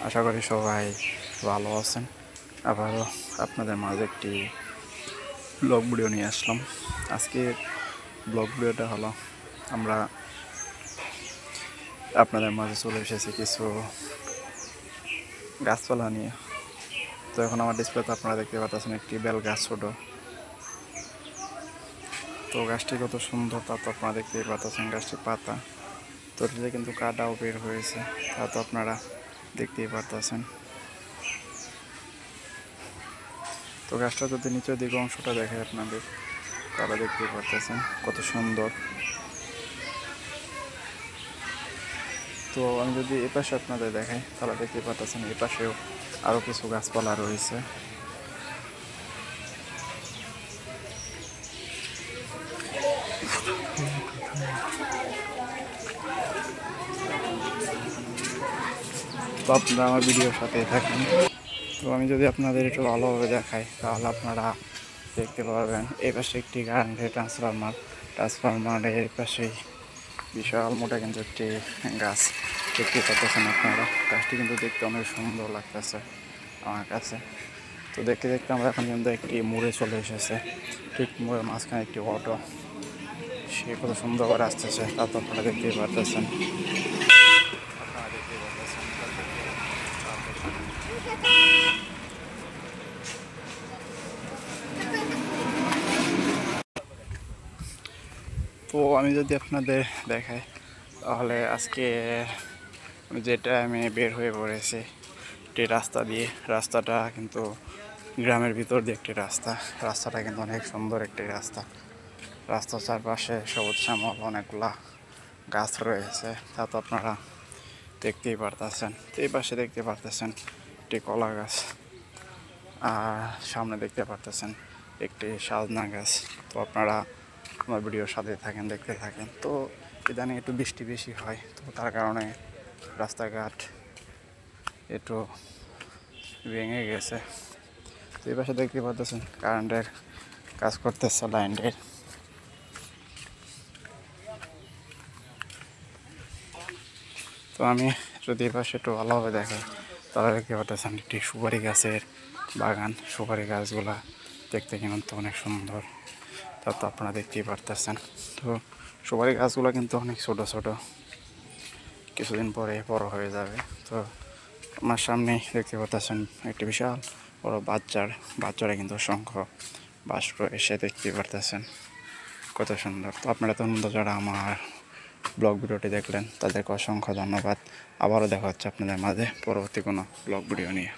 আশা করি সবাই ভালো আছেন। আবারও আপনাদের মাঝে একটি ব্লগ ভিডিও নিয়ে আসলাম। আজকে ব্লগ ভিডিওটা হলো আমরা আপনাদের মাঝে চলে এসেছি কিছু গাছপালা নিয়ে। তো এখন আমার ডিসপ্লেতে আপনারা দেখতে পাচ্ছেন একটি বেল গাছ ছোটো। তো গাছটি কত সুন্দর তা তো আপনারা দেখতেই পাচ্ছেন। গাছটির পাতা তো কিন্তু কাটাও বের হয়েছে, তা তো আপনারা দেখতেই পারতেছেন। তো গাছটা যদি নিচের দিকে অংশটা দেখে আপনাদের, তারা দেখতেই পারতেছেন কত সুন্দর। তো আমি যদি এপাশে আপনাদের দেখাই তাহলে দেখতে পাচ্ছেন এপাশেও আরও কিছু গাছপালা রয়েছে। তো আপনারা আমার ভিডিওর সাথেই থাকেন। তো আমি যদি আপনাদের একটু ভালোভাবে দেখাই তাহলে আপনারা দেখতে পারবেন এই পাশে একটি কারেন্টের ট্রান্সফরমারের পাশেই বিশাল মোটা কিন্তু একটি গাছ দেখতে পাচ্ছেন আপনারা। গাছটি কিন্তু দেখতে অনেক সুন্দর লাগতেছে আমার কাছে। তো দেখতে দেখতে আমরা এখন কিন্তু একটি মোড়ে চলে এসেছে। ঠিক মোড়ের মাঝখানে একটি অটো, সে কত সুন্দর করে আসতেছে তা তো আপনারা দেখতেই পারতেছেন। তো আমি যদি আপনাদের দেখাই তাহলে আজকে যেটা আমি বের হয়ে পড়েছি একটি রাস্তা দিয়ে। রাস্তাটা কিন্তু গ্রামের ভিতর দিয়ে একটি রাস্তাটা কিন্তু অনেক সুন্দর একটি রাস্তার চারপাশে সবুজ শ্যামল অনেকগুলা গাছ রয়েছে, তা তো আপনারা দেখতেই পারতেছেন। তো এই পাশে দেখতে পারতেছেন একটি কলা গাছ, আর সামনে দেখতে পারতেছেন একটি সাজনা গাছ। তো আপনারা আমার ভিডিওর সাথে থাকেন, দেখতে থাকেন। তো ইদানিং একটু বৃষ্টি বেশি হয়, তো তার কারণে রাস্তাঘাট একটু ভেঙে গেছে। তো এই পাশে দেখতে পাচ্ছেন কারেন্টের কাজ করতেছে লাইনের। তো আমি যদি এই পাশে একটু ভালোভাবে দেখাই তাহলে দেখতে পাচ্ছেন একটি সুপারি গাছের বাগান। সুপারি গাছগুলা দেখতে কিন্তু অনেক সুন্দর, তা তো আপনারা দেখতেই পারতেছেন। তো সুপারি গাছগুলো কিন্তু অনেক ছোট ছোট, কিছুদিন পরে বড় হয়ে যাবে। তো আমার সামনেই দেখতে পাচ্ছেন একটি বিশাল বড় বাচ্চারা কিন্তু অসংখ্য বাস এসে দেখতে পারতেছেন কত সুন্দর। তো আপনারা তো যারা আমার ব্লগ ভিডিওটি দেখলেন তাদেরকে অসংখ্য ধন্যবাদ। আবারও দেখা হচ্ছে আপনাদের মাঝে পরবর্তী কোনো ব্লগ ভিডিও নিয়ে।